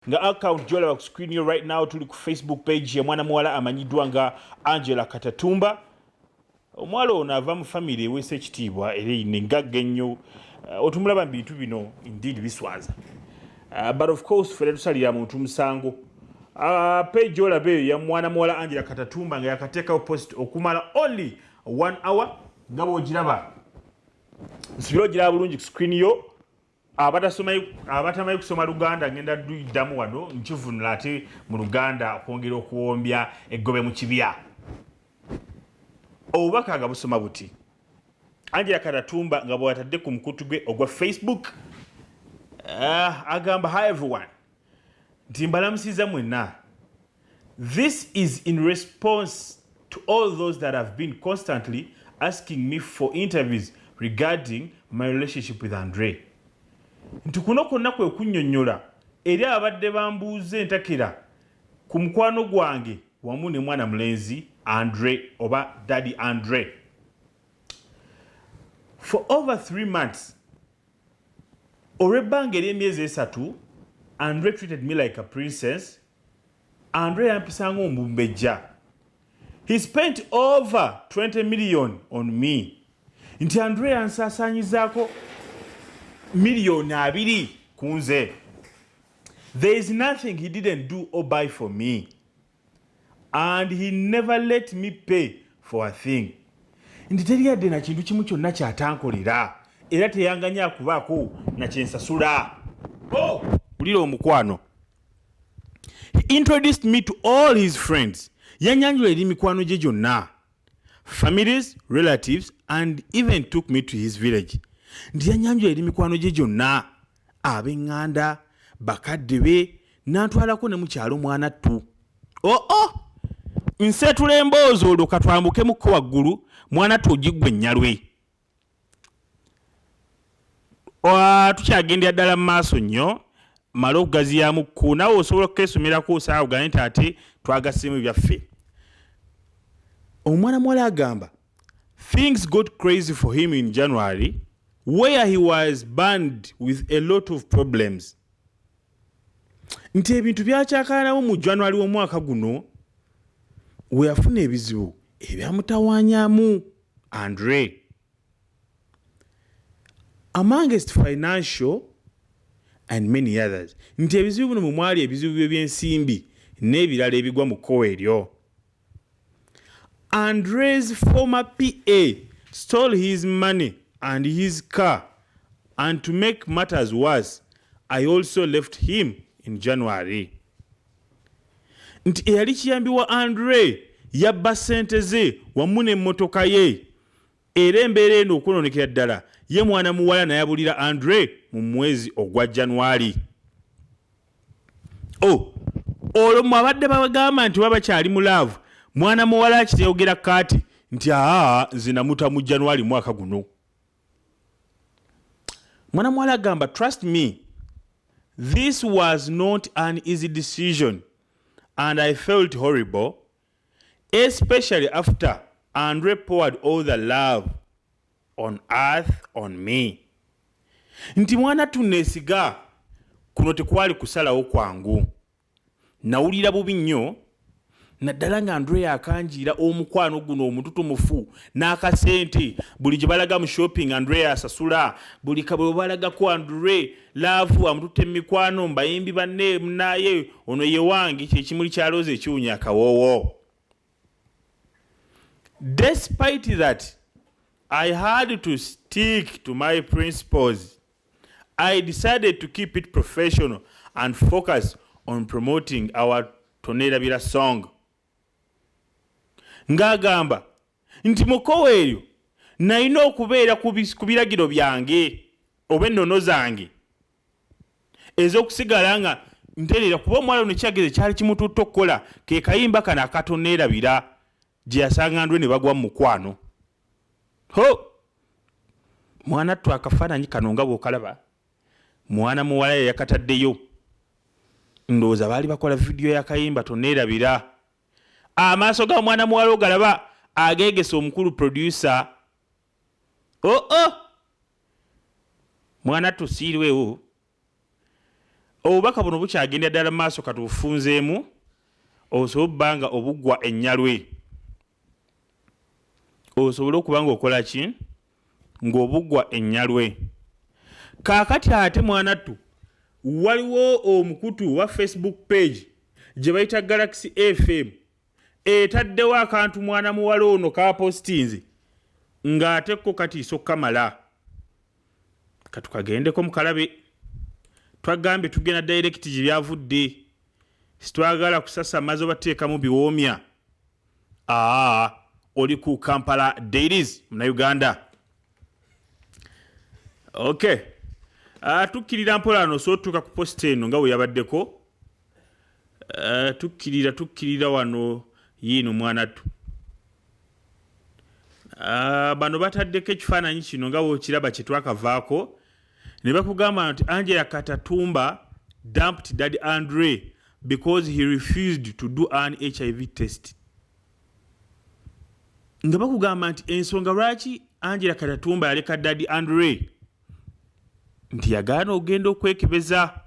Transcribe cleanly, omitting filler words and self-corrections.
nga account jola ku screen yo right now tuli ku Facebook page ya mwana muwala amanyidwa nga Angela Katatumba. Omwalo ono ava mu family ewese ekitiibwa era engagga ennyo otumulaba mu bintu bino indeed biswaza. But of course fere tusalira muntu musango. Page olabe ya mwana muwala Angela Katatumba nga yakateekawo post okumala only 1 hour nga bw'ogiraba. Nsubira ogiraba bulungi ku screen yo. Abatamayi kusoma Luganda ngenda ddamu wano nkivunula ate mu Luganda okwongera okuwombya eggobe mu kibya. Obubaka nga busoma buti. Angela Katatumba nga bw'atadde ku mukutu gwe ogwa Facebook agamba, hi everyone, nti mbalamusiza mwenna. This is in response to all those that have been constantly asking me for interviews regarding my relationship with Andre. Nti kuno kwonna kwe kunnyonnyola eri abadde bambuuze entakera ku mukwano gwange wamu ne mwana mulenzi Andre oba Daddy Andre. For over 3 months, olw'ebbanga ery'emyezi 3, Andre treated me like a princess. Andre yampisanga omumbejja. He spent over 20 million on me. Nti Andre yansaasaanyizaako million 2 ku nze. There is nothing he didn't do or buy for me. And he never let me pay for a thing. Nti teri yadde na kintu kimu kyonna kyatankolera era teyanganya kubaako na kyensasula. Ulira omukwano. He introduced me to all his friends. Yanyanjula eri mikwano gye gyonna. Families, relatives, and even took me to his village. Nti yanyanjula eri mikwano gye gyonna. Ab'eŋŋanda, bakadde be, n'antwalako ne mu kyalo mwana ttu. Nsetula emboozi olwo katwambukemukko waggulu mwana togiggwe nnyalwe. Tukyagendera ddala mu maaso nnyo mala okugaziyaamu kku nawe osobola okukeesumirako osaawa ogane nti ate twagaseemu ebyaffe. Omwana muwala agamba things got crazy for him in January where he was banned with a lot of problems. Nti ebintu byakyakaanawo mu January w'omwaka guno we yafuna ebizibu ebyamutawaanyaamu Andre. Amongst financial and many others. Nti ebizibu bino mwe mwali ebizibu by'ensimbi n'ebirala ebigwa mu kkowa eryo. Andre's former PA stole his money and his car, and to make matters worse, I also left him in January. Nti eyali kiyambi wa Andre yabba ssente ze wamu n'emmotoka ye era embeera eno okunonekera ddala ye mwana muwala nayabulira Andre mu mwezi ogwa January. Olwo mwabadde bagamba nti baba kyali mu laavu mwana muwala akiteyogera Kati nti zinamuta mu January mwaka guno. Mwana muwala agamba, trust me, this was not an easy decision and I felt horrible, especially after Andre poured all the love on earth on me. Nti mwana tuneesiga kuno tekwali kusalawo kwangu. Nawulira bubi nnyo naddala nga Andre akanjira omukwano guno omututumufu n'akasente buli gye balaga mu shopping Andre asasula buli kabwe balaga ku Andre laavu amututte mikwano mbayimbi banne munaye ono ye wangi kyekimuli kyaloze ekiwunya akawoowo. Despite that, I had to stick to my principles. I decided to keep it professional and focus on promoting our Tonerabira song. Ngagamba nti mukowa eyo nalina okubeera ku biragiro byange oba ennono zange ez'okusigala nga nterera kuba omwala ono kyageze kyali kimututta okukola ke kayimba kano akatoneerabira gye yasanga Andre ne bagwa mu mukwano. Mwana ttu akafaananyi kano nga bw'okalaba mwana muwala yakataddeyo. Ndowooza baali bakola vidiyo y'akayimba toneerabira. Amaaso ga mwana muwala ogalaba ageegesa omukulu producer. Mwana tusiirwewo obubaka buno bukyagenda ddala maaso katubufunzeemu osobola obbanga obuggwa ennyalwe osobola okuba nga okola ki ng'obuggwa ennyalwe. Kaakati ate mwanattu waliwo omukutu wa Facebook page gye bayita Galaxy FM etaddewo akantu mwana muwala ono kapostinze ng'ate ko katiiso kamala. Katukagendeko mukalabe twagambye tugenda direct gye byavudde sitwagala kusasamaza obateekamu biwoomya. Oli ku Kampala Dailies muna Uganda. Okay. Tukkirira mpola no so tuka ku post eno nga bwe yabaddeko. Tukkirira wano yino mwanattu. Bano bataddeko ekifaananyi kino nga bwe kiraba kye twakavaako ne bakugamba nti Angela Katatumba dumped Daddy Andre because he refused to do an HIV test. Nga bakugamba nti ensonga lwaki Angela Katatumba yaleka Daddy Andre nti yagaana ogenda okwekebeza